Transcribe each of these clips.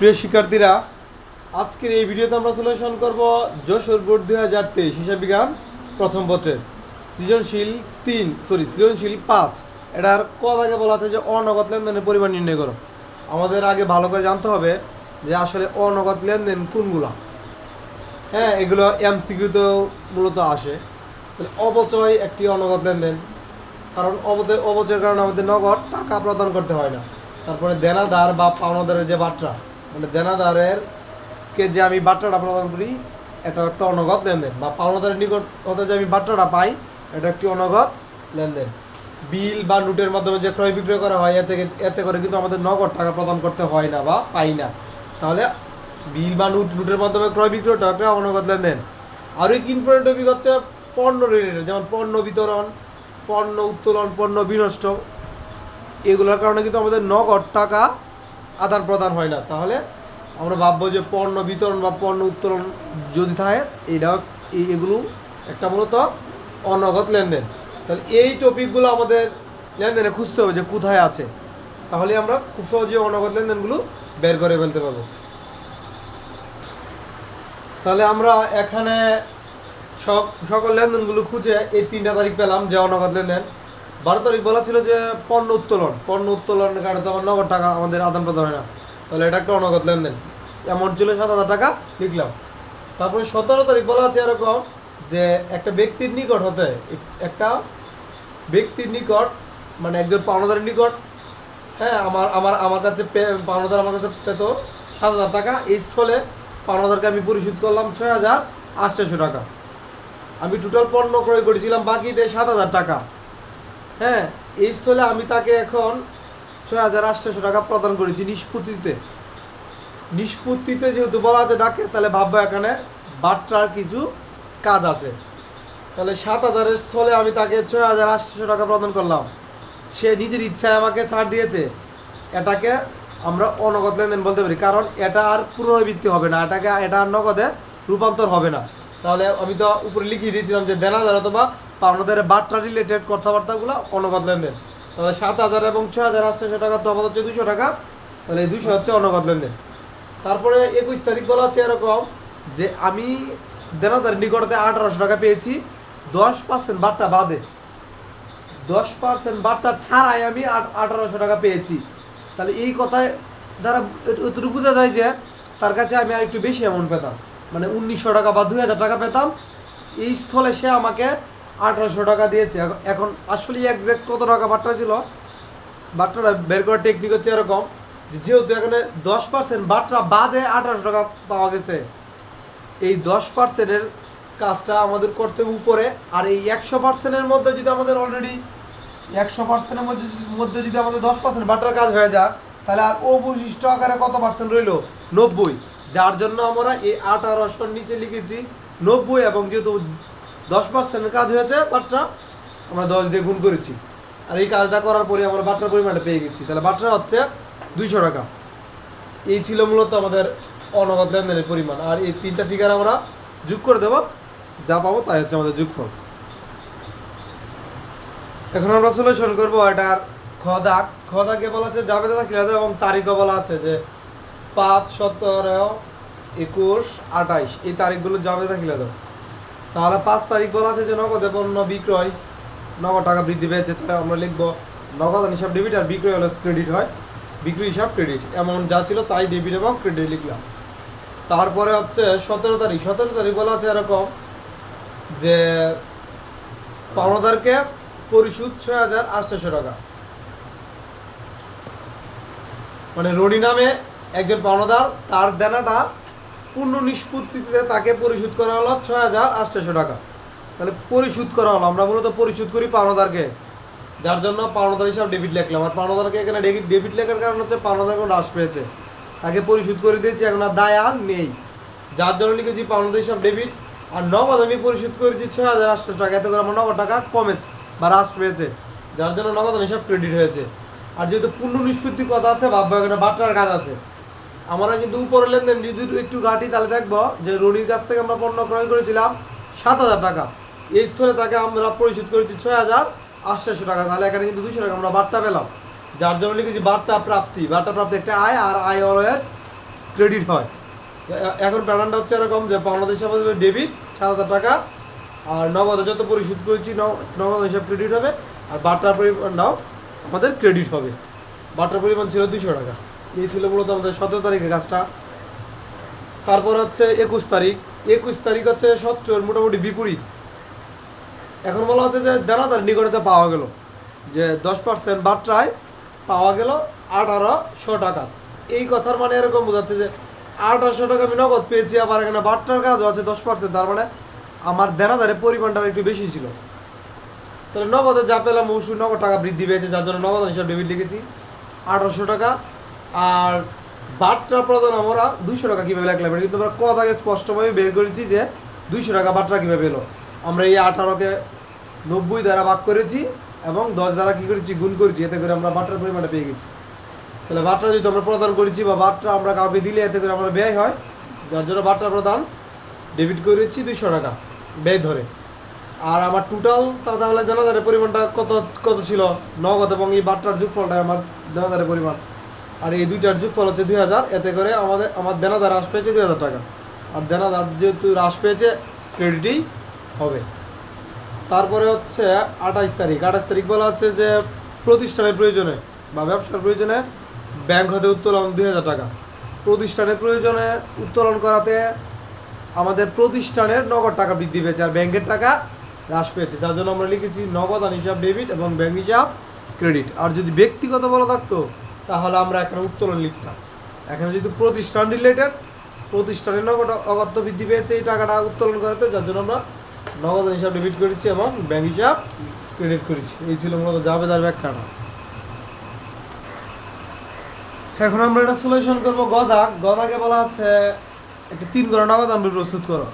প্রিয় শিক্ষার্থীরা, আজকের এই ভিডিওতে আমরা সলিউশন করব যশোর বোর্ড 2023 হিসাব বিজ্ঞান প্রথম পত্রের সৃজনশীল 5। এটার আগে বলা আছে যে অনগদ লেনদেনের পরিমাণ নির্ণয় করো। আমাদের আগে ভালো করে জানতে হবে যে আসলে অনগদ লেনদেন কোনগুলা। হ্যাঁ, এগুলো এমসিকিউতেও মূলত আসে। তাহলে অবচয় একটি অনগদ লেনদেন, কারণ অবচয়ের কারণে আমাদের নগদ টাকা প্রদান করতে হয় না। তারপরে দেনাদার বা পাওনাদারের যে বাট্রা, মানে দেনাদারের কে যে আমি বাট্রাটা প্রদান করি, এটা একটা অনগদ লেনদেন, বা পাওনাদারের নিকট হতে যে আমি বাট্রাটা পাই, এটা একটি অনগদ লেনদেন। বিল বা নোটের মাধ্যমে যে ক্রয় বিক্রয় করা হয়, এতে করে কিন্তু আমাদের নগদ টাকা প্রদান করতে হয় না বা পাই না। তাহলে বিল বা নোটের মাধ্যমে ক্রয় বিক্রয়টা একটা অনগদ লেনদেন। আর এক ইম্পর্টেন্ট টপিক হচ্ছে পণ্য রিলেটেড, যেমন পণ্য বিতরণ, পণ্য উত্তোলন, পণ্য বিনষ্ট। এগুলোর কারণে কিন্তু আমাদের নগদ টাকা আদান প্রদান হয় না। তাহলে আমরা ভাববো যে পণ্য বিতরণ বা পণ্য উত্তোলন যদি থাকে, এগুলো একটা মূলত অনগদ লেনদেন। তাহলে এই টপিকগুলো আমাদের লেনদেনে খুঁজতে হবে যে কোথায় আছে, তাহলে আমরা খুব সহজে অনগদ লেনদেনগুলো বের করে ফেলতে পারবো। তাহলে আমরা এখানে সকল লেনদেনগুলো খুঁজে এই 3টা তারিখ পেলাম যে অনগদ লেনদেন। 12 তারিখ বলা ছিল যে পণ্য উত্তোলনের কারণে তো আমার নগদ টাকা আমাদের আদান প্রদান হয় না, তাহলে এটা একটা অনগদ লেনদেন। অ্যামাউন্ট ছিল 7,000 টাকা, লিখলাম। তারপরে 17 তারিখ বলা আছে এরকম যে একটা ব্যক্তির নিকট, মানে একজন পাওনাদারের নিকট, হ্যাঁ, আমার কাছে পাওনাদার আমার কাছে পেত 7,000 টাকা। এই স্থলে পাওনাদারকে আমি পরিশোধ করলাম 6,800 টাকা। আমি টোটাল পণ্য ক্রয় করেছিলাম বাকিতে 7,000 টাকা। হ্যাঁ, এই স্থলে আমি তাকে এখন 6,800 টাকা প্রদান করেছি নিষ্পত্তিতে যেহেতু বলা আছে ডাকে, তাহলে ভাববো এখানে বাট্রার কিছু কাজ আছে। তাহলে 7,000-এর স্থলে আমি তাকে 6,800 টাকা প্রদান করলাম। সে নিজের ইচ্ছায় আমাকে ছাড় দিয়েছে। এটাকে আমরা অনগদ লেনদেন বলতে পারি, কারণ এটা আর পুনরাবৃত্তি হবে না, এটা আর নগদে রূপান্তর হবে না। তাহলে আমি তো উপরে লিখিয়ে দিয়েছিলাম যে দেনাদার অথবা পাওনাদারের বাট্রা রিলেটেড কথাবার্তাগুলো অনগদ লেনদেন। তাহলে 7,000 এবং 6,800 টাকা তফাৎ হচ্ছে 200 টাকা, তাহলে এই 200 হচ্ছে অনগদ লেনদেন। তারপরে 21 তারিখ বলা আছে এরকম যে আমি দেনাদার নিকটতে 1,800 টাকা পেয়েছি 10% বাট্টা বাদে, 10% বাট্টা ছাড়াই আমি 1,800 টাকা পেয়েছি। তাহলে এই কথায় দ্বারা এতটুকু বোঝা যায় যে তার কাছে আমি আর একটু বেশি অ্যামাউন্ট পেতাম, মানে 1,900 টাকা বা 2,000 টাকা পেতাম। এই স্থলে সে আমাকে 1,800 টাকা দিয়েছে। এখন আসলে একজ্যাক্ট কত টাকা বাট্টা ছিল, বাট্টাটা বের করার টেকনিক হচ্ছে এরকম, যেহেতু এখানে 10% বাট্টা বাদে 1,800 টাকা পাওয়া গেছে, এই 10%-এর কাজটা আমাদের করতে উপরে। আর এই 100%-এর মধ্যে যদি আমাদের অলরেডি 100%-এর মধ্যে যদি আমাদের 10% বাট্টার কাজ হয়ে যায়, তাহলে আর অবশিষ্ট আকারে কত পার্সেন্ট রইল? 90। যার জন্য আমরা এই 1,800-র নিচে লিখেছি 90, এবং যেহেতু 10%-এর কাজ হয়েছে বাট্টা, আমরা 10 দিয়ে গুণ করেছি। আর এই কাজটা করার পরে আমরা বাট্টার পরিমাণটা পেয়ে গেছি। তাহলে বাট্টা হচ্ছে 200 টাকা। এই ছিল মূলত আমাদের অনগদ লেনদেনের পরিমাণ। আর এই 3টা ফিগার আমরা যোগ করে দেবো, যা পাবো তাই হচ্ছে আমাদের যোগফল। এখন আমরা সলিউশন করবো এটার খদাকে বলা আছে জাবেদা খিলাদা, এবং তারিখও বলা আছে যে 5, 17, 21, 28 এই তারিখগুলো জাবেদা খিলাদা। তাহলে 5 তারিখ বলা আছে যে নগদে পণ্য বিক্রয়, নগদ টাকা বৃদ্ধি পেয়েছে। তাহলে আমরা লিখবো নগদ হিসাব ডেবিট, আর বিক্রয় হলে ক্রেডিট হয়, বিক্রি হিসাব ক্রেডিট। অ্যামাউন্ট যা ছিল তাই ডেবিট এবং ক্রেডিট লিখলাম। তারপরে হচ্ছে 17 তারিখ বলা আছে এরকম যে পাওনাদারকে পরিশোধ 6,800 টাকা, মানে রনি নামে একজন পাওনাদার, তার দেনাটা পূর্ণ নিষ্পত্তিতে তাকে পরিশোধ করা হলো 6,800 টাকা। তাহলে পরিশোধ করা হলো, আমরা মূলত পরিশোধ করি পাওনাদারকে, যার জন্য পাওনাদার হিসাব ডেবিট লিখলাম। আর পাওনাদারকে এখানে ডেবিট লেখার কারণ হচ্ছে পাওনাদার কোনো হ্রাস পেয়েছে, তাকে পরিশোধ করে দিয়েছি, এখন আর দায় আর নেই, যার জন্য লিখেছি পাওনাদার হিসাব ডেবিট। আর নগদ আমি পরিশোধ করেছি 6,800 টাকা, এতে করে আমার নগদ টাকা কমেছে বা হ্রাস পেয়েছে, যার জন্য নগদ হিসাব ক্রেডিট হয়েছে। আর যেহেতু পূর্ণ নিষ্পত্তির কথা আছে, ভাববো এখানে বাট্রার কাজ আছে। আমরা কিন্তু উপরে লেনদেন যদি একটু ঘাটি, তাহলে দেখবো যে রনির কাছ থেকে আমরা পণ্য ক্রয় করেছিলাম 7,000 টাকা, এই স্থলে তাকে আমরা পরিশোধ করেছি 6,800 টাকা। তাহলে এখানে কিন্তু 200 টাকা আমরা বাট্টা পেলাম, যার জন্য লিখেছি বাট্টা প্রাপ্তি একটা আয়, আর আয় অলওয়েজ ক্রেডিট হয়। এখন প্যাটার্নটা হচ্ছে এরকম যে বাংলাদেশ হিসাবে ডেবিট 7,000 টাকা, আর নগদে যত পরিশোধ করেছি নগদ হিসাব ক্রেডিট হবে, আর বাটার পরিমাণটাও আমাদের ক্রেডিট হবে। বাটার পরিমাণ ছিল 200 টাকা। এই ছিল মূলত আমাদের 17 তারিখের কাজটা। তারপর হচ্ছে 21 তারিখ। 21 তারিখ হচ্ছে 17 মোটামুটি বিপরীত। এখন বলা হচ্ছে যে দেনাদার নিকটতে পাওয়া গেল যে 10% বাট্রায় পাওয়া গেল 1800 টাকা। এই কথার মানে এরকম বোঝাচ্ছে যে 1800 টাকা আমি নগদ পেয়েছি, আবার এখানে বাট্রার কাজও আছে 10%, তার মানে আমার দেনাদারের পরিমাণটা একটু বেশি ছিল। তাহলে নগদে যা পেলাম অবশ্যই নগদ টাকা বৃদ্ধি পেয়েছে, যার জন্য নগদ হিসাব ডেবিট লিখেছি 1800 টাকা। আর বাট্রা প্রদান আমরা 200 টাকা কীভাবে লিখলাম, কিন্তু আমরা কথাকে স্পষ্টভাবে বের করেছি যে 200 টাকা বাট্রা কীভাবে এলো। আমরা এই 18কে 90 দ্বারা ভাগ করেছি এবং 10 দ্বারা কী করেছি গুণ করেছি, এতে করে আমরা বাট্রার পরিমাণটা পেয়ে গেছি। তাহলে বাট্রা যদি আমরা প্রদান করেছি বা বাট্রা আমরা কাউকে দিলে এতে করে আমরা ব্যয় হয়, যার জন্য বাট্রা প্রদান ডেবিট করেছি 200 টাকা ব্যয় ধরে। আর আমার টোটাল তাহলে দেনাদারের পরিমাণটা কত কত ছিল, নগদ এবং এই বাট্রার যোগফলটা আমার দেনাদারের পরিমাণ, আর এই দুইটার যোগফল হচ্ছে 2000। এতে করে আমার দেনাদার হ্রাস পেয়েছে 2000 টাকা, আর দেনাদার যেহেতু হ্রাস পেয়েছে ক্রেডিটই হবে। তারপরে হচ্ছে 28 তারিখ। 28 তারিখ বলা হচ্ছে যে প্রতিষ্ঠানের প্রয়োজনে বা ব্যবসার প্রয়োজনে ব্যাংক হতে উত্তোলন 2000 টাকা। প্রতিষ্ঠানের প্রয়োজনে উত্তোলন করাতে আমাদের প্রতিষ্ঠানের নগদ টাকা বৃদ্ধি পেয়েছে আর ব্যাংকের টাকা হ্রাস পেয়েছে, যার জন্য আমরা লিখেছি নগদ আর হিসাব ডেবিট এবং ব্যাংক হিসাব ক্রেডিট। আর যদি ব্যক্তিগত বলা থাকতো তাহলে আমরা এখানে উত্তোলন লিখতাম। এখানে যদি প্রতিষ্ঠান রিলেটেড, প্রতিষ্ঠানের নগদ অগত্য বৃদ্ধি পেয়েছে এই টাকাটা উত্তোলন করাতে, যার জন্য আমরা নগদ হিসাব ডেবিট করেছি এবং ব্যাংক হিসাব ক্রেডিট করেছি। এই ছিল মূলত জাবেদার ব্যাখ্যাটা। এখন আমরা এটা সলিউশন করবো গদাক। গদাকে বলা হচ্ছে একটা 3 ঘর নগদ আমরা প্রস্তুত করো।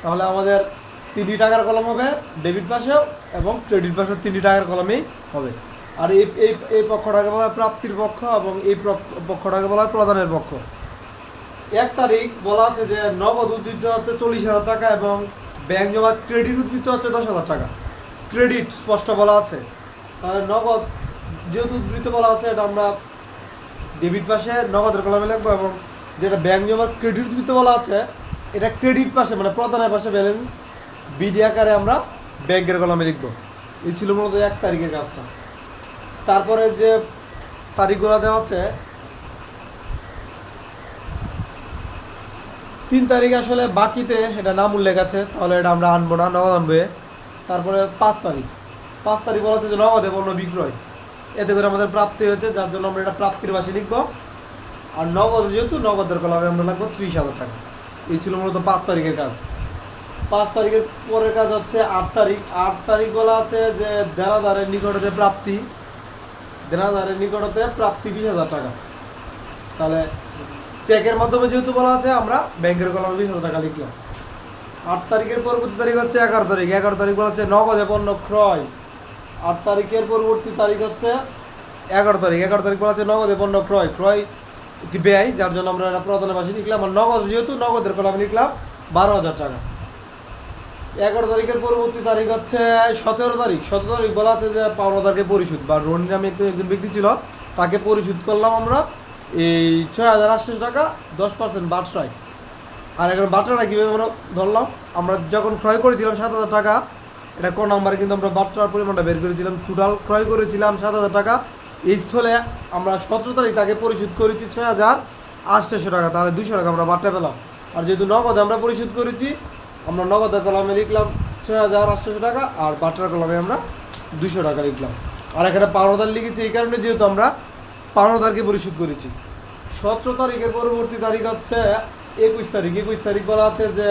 তাহলে আমাদের 3টি টাকার কলম হবে ডেবিট পাশেও এবং ক্রেডিট পাশেও 3টি টাকার কলমেই হবে। আর এই পক্ষটাকে বলা হয় প্রাপ্তির পক্ষ এবং এই পক্ষটাকে বলা হয় প্রদানের পক্ষ। 1 তারিখ বলা আছে যে নগদ উদ্ধৃত হচ্ছে 40,000 টাকা এবং ব্যাংক জমা ক্রেডিট উদ্ধৃত হচ্ছে 10,000 টাকা। ক্রেডিট স্পষ্ট বলা আছে, তাহলে নগদ যেহেতু উদ্ধৃত বলা আছে এটা আমরা ডেবিট পাশে নগদের কলমে লিখবো, এবং যেটা ব্যাংক জমার ক্রেডিট উদ্ধৃত বলা আছে এটা ক্রেডিট পাশে মানে প্রদানের পাশে ব্যালেন্স বিডি আকারে আমরা ব্যাংকের কলমে লিখবো। এই ছিল মূলত 1 তারিখের কাজটা। তারপরে যে তারিখগুলো দেওয়া আছে 3 তারিখ আসলে বাকিতে এটা নাম উল্লেখ আছে, তাহলে এটা আমরা আনবো না, নগদ আনবে। তারপরে 5 তারিখ। 5 তারিখ বলা হচ্ছে যে নগদে পণ্য বিক্রয়, এতে করে আমাদের প্রাপ্তি হয়েছে, যার জন্য আমরা এটা প্রাপ্তির পাশে লিখবো। আর নগদ যেহেতু নগদের কলমে আমরা লিখবো 30,000 টাকা। এই ছিল মূলত 5 তারিখের কাজ। 5 তারিখের পরের কাজ হচ্ছে 8 তারিখ। 8 তারিখ বলা আছে যে দেনাদারের নিকটতে প্রাপ্তি, দেনাদারের নিকটতে প্রাপ্তি 20,000 টাকা। তাহলে চেকের মাধ্যমে যেহেতু বলা আছে আমরা ব্যাংকের কলমে 20,000 টাকা লিখলাম। 8 তারিখের পরবর্তী তারিখ হচ্ছে 11 তারিখ। 11 তারিখ বলা হচ্ছে নগদে পণ্য ক্রয়। 8 তারিখের পরবর্তী তারিখ হচ্ছে 11 তারিখ। 11 তারিখ বলা হচ্ছে নগদে পণ্য ক্রয়। ক্রয় একটি ব্যয়, যার জন্য আমরা এটা প্রদানের পাশে লিখলাম। আর নগদ যেহেতু নগদের কলমে লিখলাম 12,000 টাকা। 11 তারিখের পরবর্তী তারিখ হচ্ছে 17 তারিখ। 17 তারিখ বলা আছে যে পাওনাদারকে পরিশোধ বা রনি নামে একজন ব্যক্তি ছিল, তাকে পরিশোধ করলাম আমরা এই 6,800 টাকা 10% বাট্রায়। আর এখন বাট্রাটা কীভাবে আমরা ধরলাম, আমরা যখন ক্রয় করেছিলাম 7,000 টাকা, এটা ক নাম্বারে কিন্তু আমরা বাট্রার পরিমাণটা বের করেছিলাম। টোটাল ক্রয় করেছিলাম 7,000 টাকা। এই স্থলে আমরা 17 তারিখ তাকে পরিশোধ করেছি 6,800 টাকা, তাহলে 200 টাকা আমরা বাট্রা পেলাম। আর যেহেতু নগদে আমরা পরিশোধ করেছি, আমরা নগদের কলমে লিখলাম 6,800 টাকা আর বাট্রার কলমে আমরা 200 টাকা লিখলাম। আর এখানে পাওনাদার লিখেছি এই কারণে যেহেতু আমরা পাওনাদারকে পরিশোধ করেছি। 17 তারিখের পরবর্তী তারিখ হচ্ছে 21 তারিখ। 21 তারিখ বলা আছে যে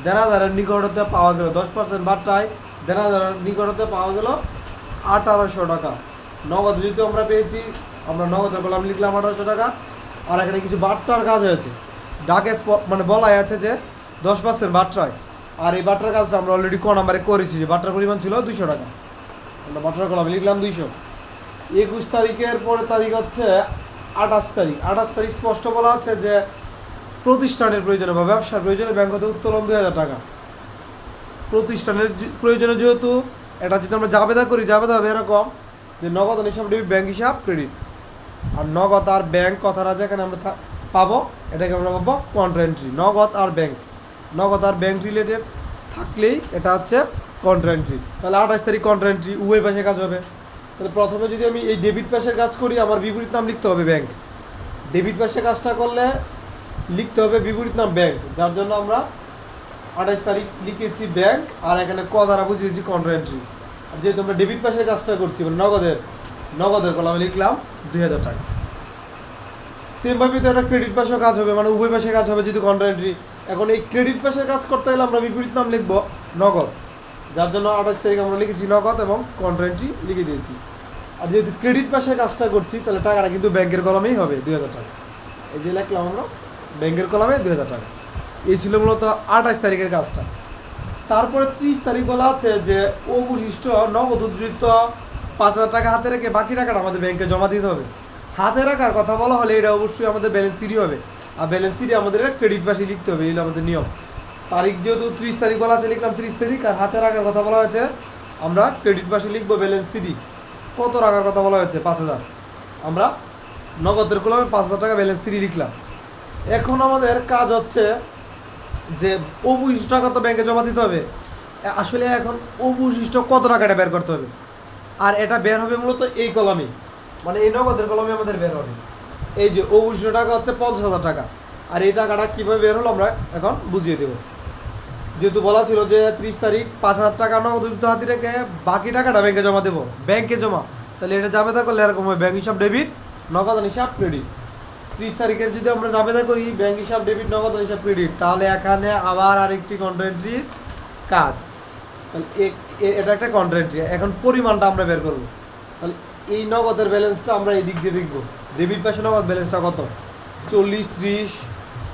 দেনাদারের নিকটতে পাওয়া গেল 10% বাট্রায় দেনাদারের নিকটতে পাওয়া গেল 1800 টাকা। নগদ যেহেতু আমরা পেয়েছি, আমরা নগদের কলমে লিখলাম 1800 টাকা। আর এখানে কিছু বাট্রার কাজ হয়েছে, ডাকে মানে বলাই আছে যে 10% বাট্রায়। আর এই বাট্রার কাজটা আমরা অলরেডি ক নাম্বারে করেছি, যে বাট্রার পরিমাণ ছিল 200 টাকা, আমরা বাট্রার কলমে লিখলাম 200। 21 তারিখের পরের তারিখ হচ্ছে 28 তারিখ। 28 তারিখ স্পষ্ট বলা আছে যে প্রতিষ্ঠানের প্রয়োজনে বা ব্যবসার প্রয়োজনে ব্যাংক হতে উত্তোলন 2,000 টাকা। প্রতিষ্ঠানের প্রয়োজনে যেহেতু এটা যদি আমরা জাবেদা করি, জাবেদা হবে এরকম যে নগদ হিসাব ডেবিট ব্যাংক হিসাব ক্রেডিট। আর নগদ আর ব্যাংক কথাটা যেখানে আমরা পাবো, এটাকে আমরা পাবো কন্ট্রা এন্ট্রি। নগদ আর ব্যাংক, নগদ আর ব্যাংক রিলেটেড থাকলেই এটা হচ্ছে কন্ট্রা এন্ট্রি। তাহলে 28 তারিখ কন্ট্রা এন্ট্রি, উভয় পাশে কাজ হবে। তাহলে প্রথমে যদি আমি এই ডেবিট পাশের কাজ করি, আমার বিপরীত নাম লিখতে হবে ব্যাংক। ডেবিট পাশে কাজটা করলে লিখতে হবে বিপরীত নাম ব্যাংক, যার জন্য আমরা 28 তারিখ লিখেছি ব্যাংক, আর এখানে ক দ্বারা বুঝিয়েছি কন্ট্রা এন্ট্রি। আর যেহেতু আমরা ডেবিট পাশের কাজটা করছি মানে নগদের কলামে লিখলাম 2000 টাকা। সেমভাবে তো একটা ক্রেডিট পাশেও কাজ হবে, মানে উভয় পাশে কাজ হবে যেহেতু কন্ট্রা এন্ট্রি। এখন এই ক্রেডিট পাশের কাজ করতে গেলে আমরা বিপরীত নাম লিখবো নগদ, যার জন্য 28 তারিখ আমরা লিখেছি নগদ এবং কন্ট্রা এন্ট্রি লিখে দিয়েছি। আর যেহেতু ক্রেডিট পাশের কাজটা করছি তাহলে টাকাটা কিন্তু ব্যাংকের কলামেই হবে 2000 টাকা। এই যে লিখলাম আমরা ব্যাংকের কলামে 2000 টাকা। এই ছিল মূলত 28 তারিখের কাজটা। তারপরে 30 তারিখ বলা আছে যে অবশিষ্ট নগদ উদ্ধৃত 5000 টাকা হাতে রেখে বাকি টাকাটা আমাদের ব্যাংকে জমা দিতে হবে। হাতে রাখার কথা বলা হলে এটা অবশ্যই আমাদের ব্যালেন্স সিটই হবে, আর ব্যালেন্স সিটে আমাদের ক্রেডিট পাশে লিখতে হবে, এই আমাদের নিয়ম। তারিখ যেহেতু 30 তারিখ বলা আছে লিখলাম 30 তারিখ, আর হাতে রাখার কথা বলা হয়েছে আমরা ক্রেডিট পাশে লিখবো ব্যালেন্স সিডি। কত রাখার কথা বলা হয়েছে 5000, আমরা নগদের কলমে 5000 টাকা ব্যালেন্স সিডি লিখলাম। এখন আমাদের কাজ হচ্ছে যে অবশিষ্ট টাকা তো ব্যাংকে জমা দিতে হবে। আসলে এখন অবশিষ্ট কত টাকাটা বের করতে হবে, আর এটা বের হবে মূলত এই কলমে, মানে এই নগদের কলমে আমাদের বের হবে। এই যে অবশিষ্ট টাকা হচ্ছে 50,000 টাকা, আর এই টাকাটা কীভাবে বের হলো আমরা এখন বুঝিয়ে দেবো। যেহেতু বলা ছিল যে 30 তারিখ 5000 টাকা নগদ উদ্ধৃত হাতে রেখে বাকি টাকাটা ব্যাংকে জমা দেবো, ব্যাংকে জমা। তাহলে এটা জাবেদা করলে এরকম হবে ব্যাংক হিসাব ডেবিট, নগদ হিসাব ক্রেডিট। 30 তারিখের যদি আমরা জাবেদা করি ব্যাংক হিসাব ডেবিট, নগদ হিসাব ক্রেডিট, তাহলে এখানে আবার আরেকটি কন্ট্রা এন্ট্রির কাজ। তাহলে এটা একটা কন্ট্রা এন্ট্রি। এখন পরিমাণটা আমরা বের করবো। তাহলে এই নগদের ব্যালেন্সটা আমরা এই দিক দিয়ে দেখবো, ডেবিট পাশে নগদ ব্যালেন্সটা কত, 40, 30,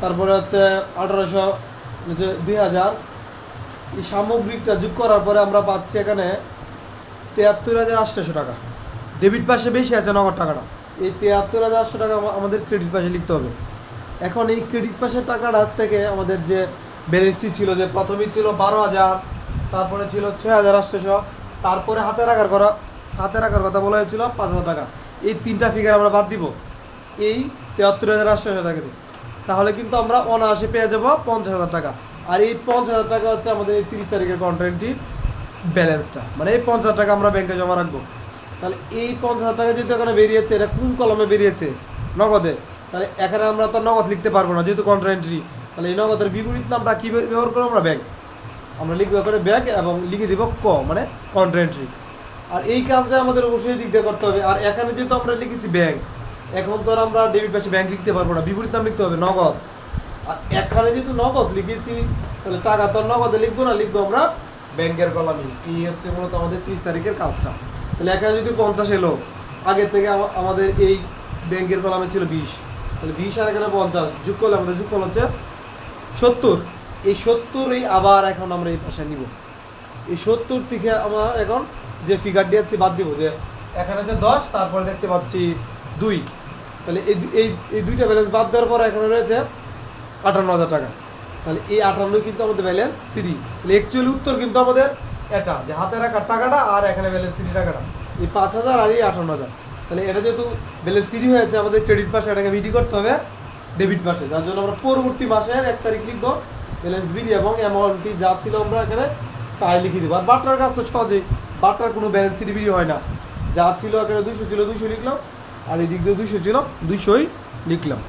তারপরে হচ্ছে 1800, 2000। এই সামগ্রিকটা যোগ করার পরে আমরা পাচ্ছি এখানে 73,800 টাকা। ডেবিট পাশে বেশি আছে নগদ টাকাটা, এই 73,800 টাকা আমাদের ক্রেডিট পাশে লিখতে হবে। এখন এই ক্রেডিট পাশের টাকাটা থেকে আমাদের যে ব্যালেন্সটি ছিল, যে প্রথমেই ছিল 12,000, তারপরে ছিল 6,800, তারপরে হাতে রাখার কথা বলা হয়েছিল 5,000 টাকা। এই তিনটা ফিগার আমরা বাদ দিব এই 73,800 টাকা দিয়ে, তাহলে কিন্তু আমরা অনায়াসে পেয়ে যাবো 50,000 টাকা। আর এই 50,000 টাকা হচ্ছে আমাদের এই 30 তারিখের কন্ট্রা এন্ট্রি ব্যালেন্সটা, মানে এই 50,000 টাকা আমরা ব্যাংকে জমা রাখবো। তাহলে এই 50,000 টাকা যেহেতু এখানে বেরিয়েছে, এটা কোন কলমে বেরিয়েছে, নগদে, তাহলে এখানে আমরা তো নগদ লিখতে পারবো না যেহেতু কন্ট্রা এন্ট্রি। তাহলে এই নগদের বিপরীত নামটা কী ব্যবহার করবো আমরা, ব্যাংক। আমরা লিখবো এখানে ব্যাংক এবং লিখে দিব ক, মানে কন্ট্রা এন্ট্রি। আর এই কাজটা আমাদের অবশ্যই দিক দিয়ে করতে হবে। আর এখানে যেহেতু আমরা লিখেছি ব্যাংক, এখন তো আর আমরা ডেবিট পাশে ব্যাংক লিখতে পারবো না, বিপরীত নাম লিখতে হবে নগদ। আর এখানে যেহেতু নগদ লিখেছি তাহলে টাকা তো নগদে লিখবো না, লিখবো আমরা ব্যাংকের কলামে। এই হচ্ছে মূলত আমাদের 30 তারিখের কাজটা। তাহলে এখানে যদি 50 এলো, আগের থেকে আমাদের এই ব্যাংকের কলামে ছিল 20, তাহলে 20 আর এখানে 50 যোগ করলে আমাদের যোগফল হচ্ছে 70। এই 70ই আবার এখন আমরা এই পাশে নিব। এই 70 থেকে আমরা এখন যে ফিগার দিয়েছি বাদ দিব, যে এখানে যে 10, তারপরে দেখতে পাচ্ছি 2, তাহলে এই দুইটা ব্যালেন্স বাদ দেওয়ার পর এখানে রয়েছে 58,000 টাকা। তাহলে এই 58 কিন্তু আমাদের ব্যালেন্স সিডি। তাহলে অ্যাকচুয়ালি উত্তর কিন্তু আমাদের এটা, যে হাতে রাখার টাকাটা আর এখানে ব্যালেন্স সিডি টাকাটা, এই 5,000 আর এই 58,000। তাহলে এটা যেহেতু ব্যালেন্স সিডি হয়েছে, আমাদের ক্রেডিট পাশে এটাকে বিডি করতে হবে ডেবিট পাশে, যার জন্য আমরা পরবর্তী মাসের 1 তারিখ লিখবো ব্যালেন্স বিডি এবং অ্যামাউন্টটি যা ছিল আমরা এখানে তাই লিখে দেবো। আর বাট্টার কাজ তো সহজেই, বাট্টার কোনো ব্যালেন্স সিডি বিডি হয় না, যা ছিল এখানে 200 ছিল 200 লিখলাম, আর এই দিক দিয়ে 200 ছিল 200ই লিখলাম।